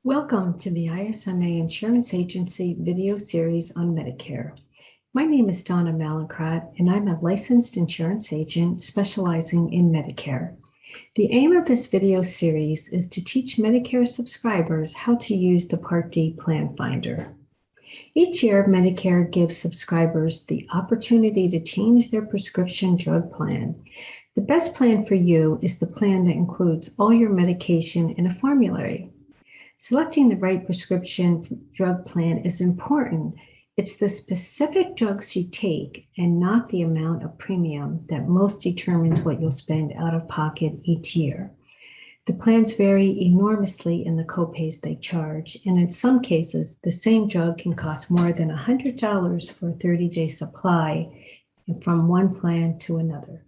Welcome to the ISMA Insurance Agency video series on Medicare. My name is Donna Malincrot, and I'm a licensed insurance agent specializing in Medicare. The aim of this video series is to teach Medicare subscribers how to use the Part D Plan Finder. Each year, Medicare gives subscribers the opportunity to change their prescription drug plan. The best plan for you is the plan that includes all your medication in a formulary. Selecting the right prescription drug plan is important. It's the specific drugs you take and not the amount of premium that most determines what you'll spend out of pocket each year. The plans vary enormously in the copays they charge, and in some cases, the same drug can cost more than $100 for a 30-day supply from one plan to another.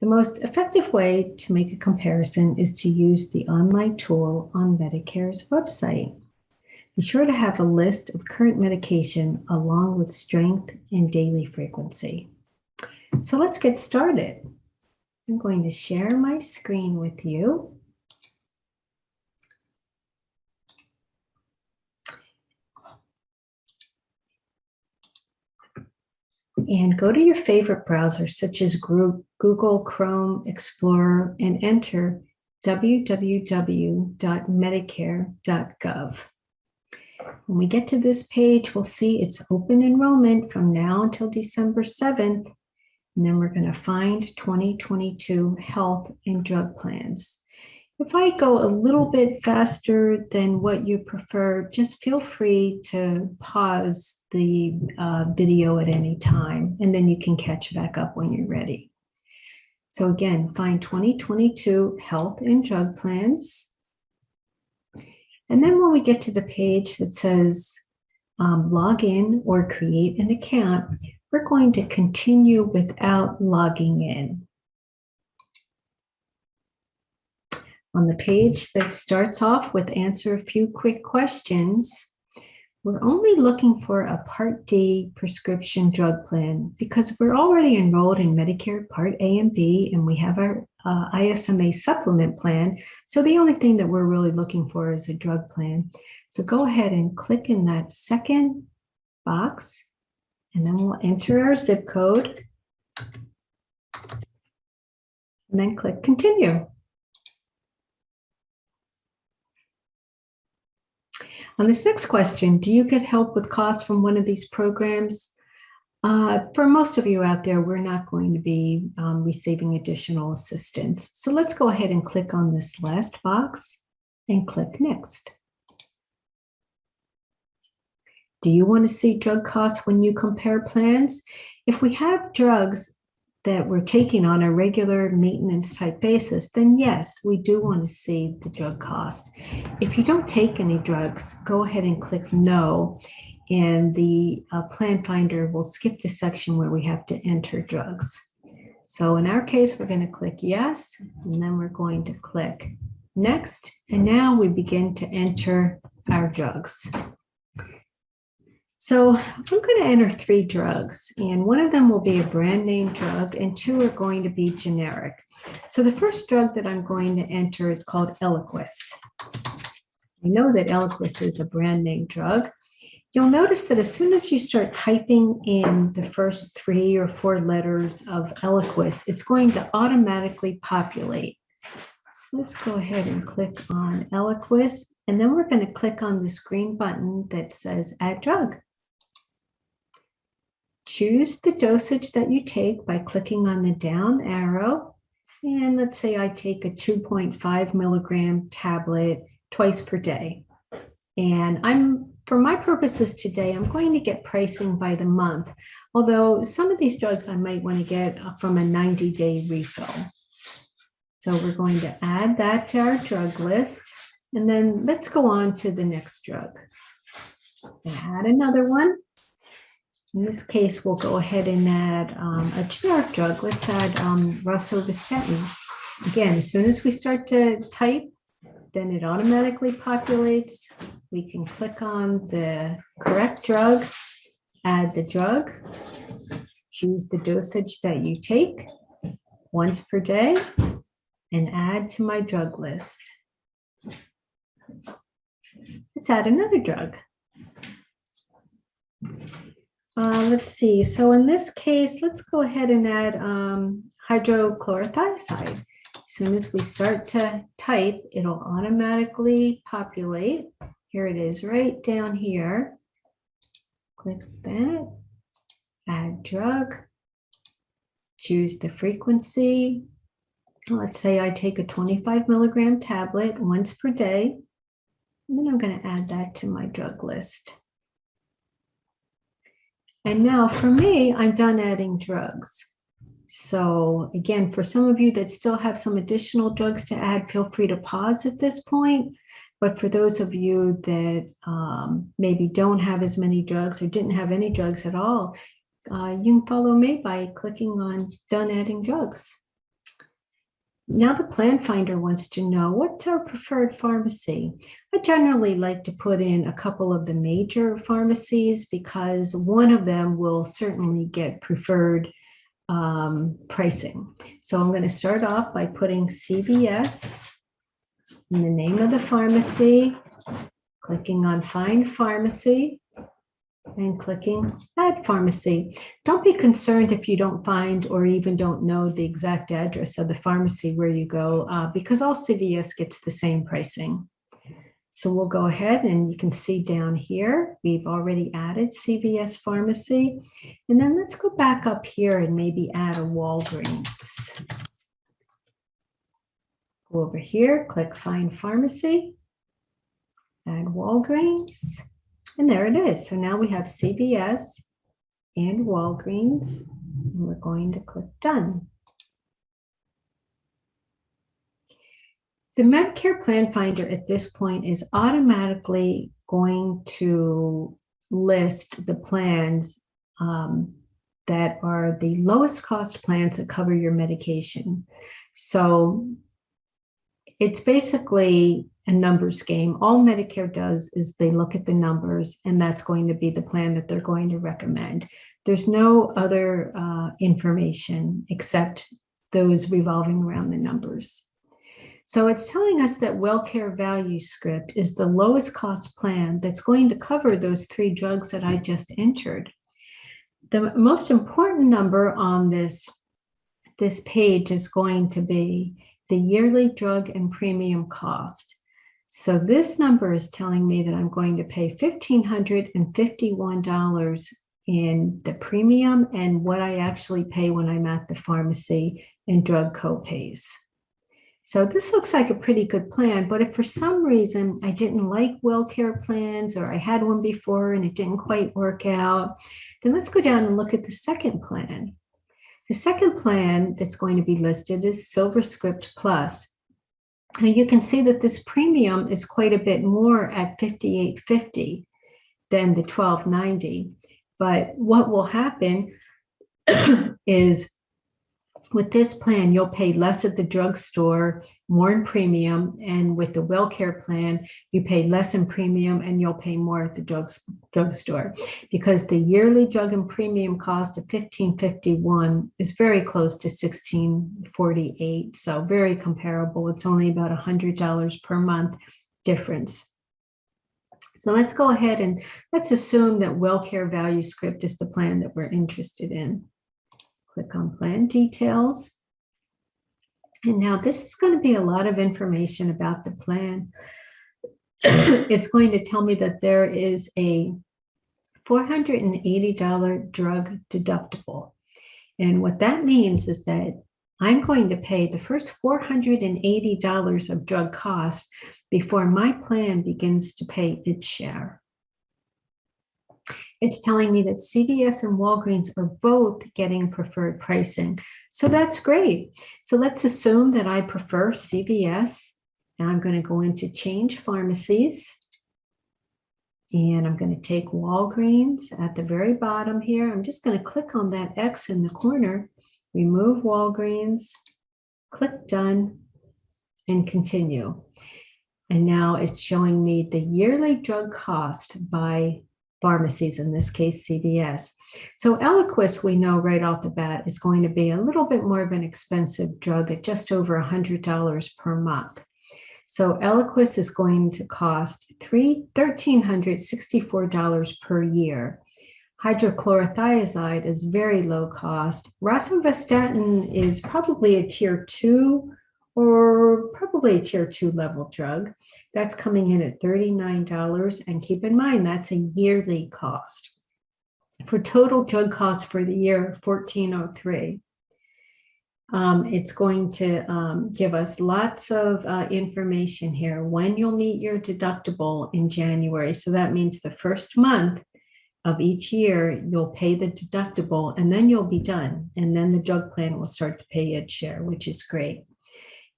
The most effective way to make a comparison is to use the online tool on Medicare's website. Be sure to have a list of current medication along with strength and daily frequency. So let's get started. I'm going to share my screen with you. And go to your favorite browser, such as Google, Chrome, Explorer, and enter www.medicare.gov. When we get to this page, we'll see it's open enrollment from now until December 7th. And then we're going to find 2022 health and drug plans. If I go a little bit faster than what you prefer, just feel free to pause the video at any time, and then you can catch back up when you're ready. So again, find 2022 health and drug plans. And then when we get to the page that says log in or create an account, we're going to continue without logging in. On the page that starts off with answer a few quick questions, we're only looking for a Part D prescription drug plan because we're already enrolled in Medicare Part A and B, and we have our ISMA supplement plan. So the only thing that we're really looking for is a drug plan. So go ahead and click in that second box, and then we'll enter our zip code, and then click continue. On this next question, do you get help with costs from one of these programs? For most of you out there, we're not going to be receiving additional assistance. So let's go ahead and click on this last box and click next. Do you want to see drug costs when you compare plans? If we have drugs that we're taking on a regular maintenance type basis, then yes, we do want to see the drug cost. If you don't take any drugs, go ahead and click no, and the plan finder will skip the section where we have to enter drugs. So in our case, we're going to click yes, and then we're going to click next, and now we begin to enter our drugs. So I'm going to enter 3 drugs, and one of them will be a brand name drug, and 2 are going to be generic. So the first drug that I'm going to enter is called Eliquis. I know that Eliquis is a brand name drug. You'll notice that as soon as you start typing in the first 3 or 4 letters of Eliquis, it's going to automatically populate. So let's go ahead and click on Eliquis, and then we're going to click on this green button that says Add Drug. Choose the dosage that you take by clicking on the down arrow. And let's say I take a 2.5 milligram tablet twice per day. And for my purposes today, I'm going to get pricing by the month. Although some of these drugs I might want to get from a 90-day refill. So we're going to add that to our drug list. And then let's go on to the next drug. Add another one. In this case, we'll go ahead and add a generic drug. Let's add rosuvastatin. Again, as soon as we start to type, then it automatically populates. We can click on the correct drug, add the drug, choose the dosage that you take once per day, and add to my drug list. Let's add another drug. Let's see. So in this case, let's go ahead and add hydrochlorothiazide. As soon as we start to type, it'll automatically populate. Here it is right down here. Click that, add drug, choose the frequency. Let's say I take a 25 milligram tablet once per day, and then I'm going to add that to my drug list. And now for me, I'm done adding drugs. So again, for some of you that still have some additional drugs to add, feel free to pause at this point. But for those of you that maybe don't have as many drugs or didn't have any drugs at all, you can follow me by clicking on Done Adding Drugs. Now the plan finder wants to know, what's our preferred pharmacy? I generally like to put in a couple of the major pharmacies because one of them will certainly get preferred pricing. So I'm going to start off by putting CVS in the name of the pharmacy, clicking on Find Pharmacy, and clicking Add Pharmacy. Don't be concerned if you don't find or even don't know the exact address of the pharmacy where you go, because all CVS gets the same pricing. So we'll go ahead and you can see down here, we've already added CVS Pharmacy. And then let's go back up here and maybe add a Walgreens. Go over here, click Find Pharmacy, add Walgreens. And there it is. So now we have CVS and Walgreens, and we're going to click Done. The Medicare Plan Finder at this point is automatically going to list the plans that are the lowest cost plans that cover your medication. So it's basically a numbers game. All Medicare does is they look at the numbers, and that's going to be the plan that they're going to recommend. There's no other information except those revolving around the numbers. So it's telling us that WellCare Value Script is the lowest cost plan that's going to cover those 3 drugs that I just entered. The most important number on this page is going to be the yearly drug and premium cost. So this number is telling me that I'm going to pay $1,551 in the premium and what I actually pay when I'm at the pharmacy in drug copays. So this looks like a pretty good plan, but if for some reason I didn't like WellCare plans, or I had one before and it didn't quite work out, then let's go down and look at the second plan. The second plan that's going to be listed is SilverScript Plus. And you can see that this premium is quite a bit more at $58.50 than the $12.90. But what will happen is with this plan, you'll pay less at the drugstore, more in premium, and with the WellCare plan, you pay less in premium and you'll pay more at the drugstore, because the yearly drug and premium cost of $15.51 is very close to $16.48, so very comparable. It's only about $100 per month difference. So let's go ahead and let's assume that WellCare Value Script is the plan that we're interested in. Click on Plan Details. And now this is going to be a lot of information about the plan. It's going to tell me that there is a $480 drug deductible. And what that means is that I'm going to pay the first $480 of drug costs before my plan begins to pay its share. It's telling me that CVS and Walgreens are both getting preferred pricing. So that's great. So let's assume that I prefer CVS. Now I'm going to go into Change Pharmacies. And I'm going to take Walgreens at the very bottom here. I'm just going to click on that X in the corner, remove Walgreens, click Done, and continue. And now it's showing me the yearly drug cost by pharmacies, in this case, CVS. So Eliquis, we know right off the bat, is going to be a little bit more of an expensive drug at just over $100 per month. So Eliquis is going to cost $1,364 per year. Hydrochlorothiazide is very low cost. Rosuvastatin is probably a tier 2 or probably a tier 2 level drug. That's coming in at $39. And keep in mind, that's a yearly cost. For total drug costs for the year, $1,403. It's going to give us lots of information here. When you'll meet your deductible in January. So that means the first month of each year, you'll pay the deductible and then you'll be done. And then the drug plan will start to pay its share, which is great.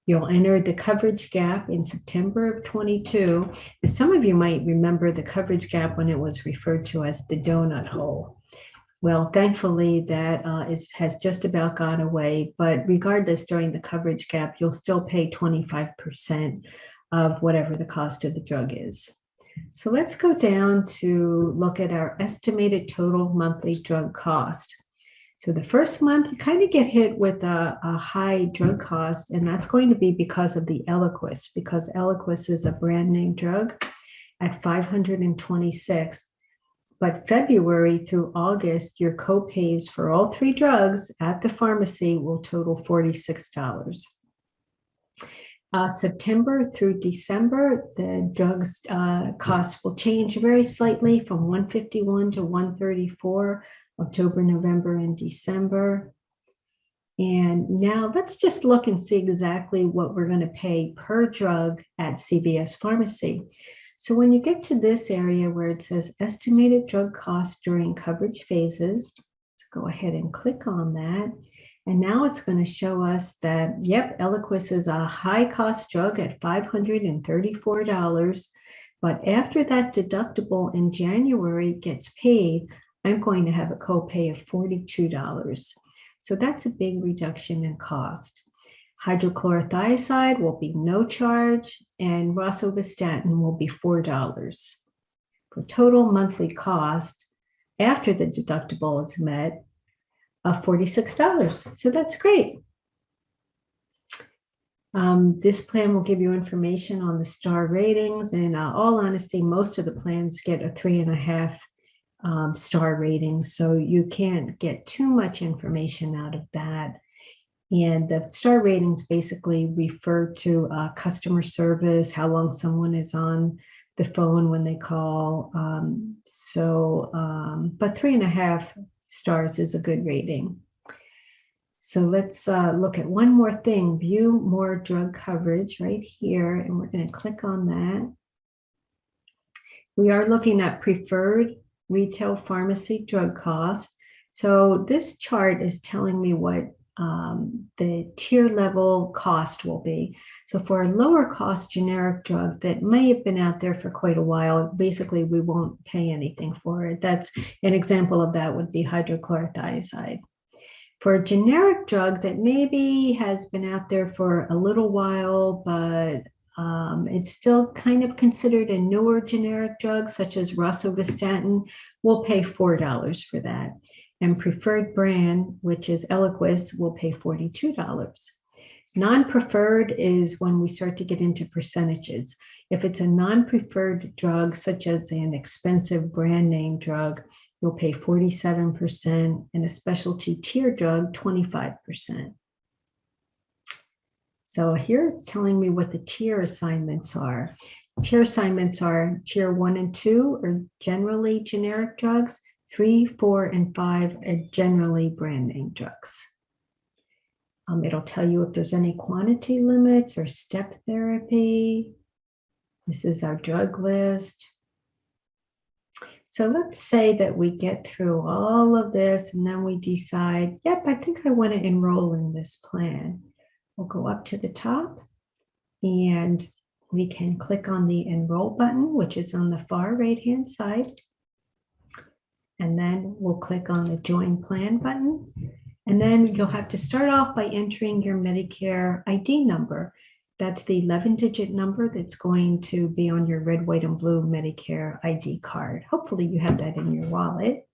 You'll enter the coverage gap in September of 22. Some of you might remember the coverage gap when it was referred to as the donut hole. Well, thankfully, that has just about gone away. But regardless, during the coverage gap, you'll still pay 25% of whatever the cost of the drug is. So let's go down to look at our estimated total monthly drug cost. So the first month, you kind of get hit with a high drug cost, and that's going to be because of the Eliquis, because Eliquis is a brand name drug at $526. But February through August, your copays for all 3 drugs at the pharmacy will total $46. September through December, the drugs costs will change very slightly from $151 to $134, October, November, and December. And now let's just look and see exactly what we're going to pay per drug at CVS Pharmacy. So when you get to this area where it says estimated drug costs during coverage phases, let's go ahead and click on that. And now it's going to show us that, yep, Eliquis is a high cost drug at $534. But after that deductible in January gets paid, I'm going to have a copay of $42. So that's a big reduction in cost. Hydrochlorothiazide will be no charge, and rosuvastatin will be $4. For total monthly cost, after the deductible is met, of $46. So that's great. This plan will give you information on the star ratings. And all honesty, most of the plans get a 3.5 star rating. So you can't get too much information out of that. And the star ratings basically refer to customer service, how long someone is on the phone when they call. But 3.5 stars is a good rating. So let's look at one more thing, view more drug coverage right here. And we're going to click on that. We are looking at preferred retail pharmacy drug cost. So this chart is telling me what the tier level cost will be. So for a lower cost generic drug that may have been out there for quite a while, basically we won't pay anything for it. That's an example of that would be hydrochlorothiazide. For a generic drug that maybe has been out there for a little while, but it's still kind of considered a newer generic drug, such as rosuvastatin, we'll pay $4 for that. And preferred brand, which is Eliquis, will pay $42. Non-preferred is when we start to get into percentages. If it's a non-preferred drug, such as an expensive brand name drug, you'll pay 47%, and a specialty tier drug, 25%. So here it's telling me what the tier assignments are. Tier assignments are tier 1 and 2 are generally generic drugs. 3, 4, and 5 are generally brand name drugs. It'll tell you if there's any quantity limits or step therapy. This is our drug list. So let's say that we get through all of this and then we decide, yep, I think I want to enroll in this plan. We'll go up to the top and we can click on the enroll button, which is on the far right-hand side. And then we'll click on the join plan button. And then you'll have to start off by entering your Medicare ID number. That's the 11-digit number that's going to be on your red, white, and blue Medicare ID card. Hopefully you have that in your wallet.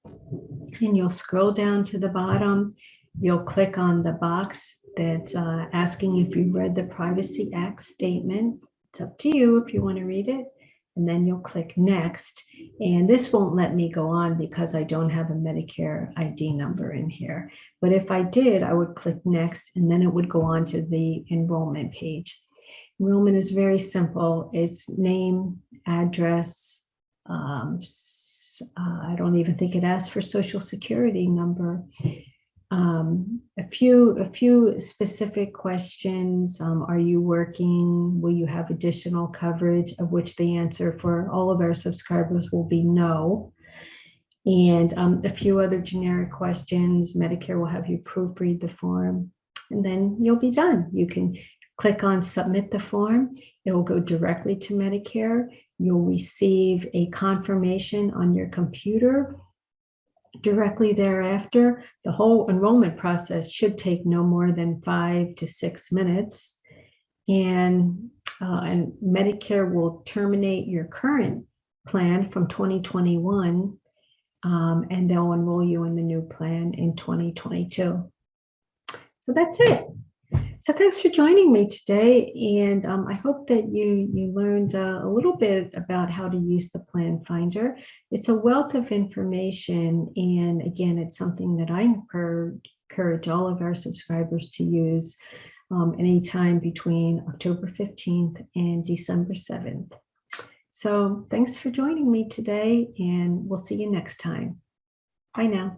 And you'll scroll down to the bottom. You'll click on the box that's asking if you read the Privacy Act statement. It's up to you if you want to read it. And then you'll click next. And this won't let me go on because I don't have a Medicare ID number in here. But if I did, I would click next, and then it would go on to the enrollment page. Enrollment is very simple. It's name, address. I don't even think it asks for Social Security number. A few specific questions. Are you working? Will you have additional coverage? Of which the answer for all of our subscribers will be no. And a few other generic questions. Medicare will have you proofread the form, and then you'll be done. You can click on submit the form. It will go directly to Medicare. You'll receive a confirmation on your computer directly thereafter. The whole enrollment process should take no more than 5 to 6 minutes. And Medicare will terminate your current plan from 2021, and they'll enroll you in the new plan in 2022. So that's it. So thanks for joining me today, and I hope that you learned a little bit about how to use the Plan Finder. It's a wealth of information, and again, it's something that I encourage all of our subscribers to use anytime between October 15th and December 7th. So thanks for joining me today, and we'll see you next time. Bye now.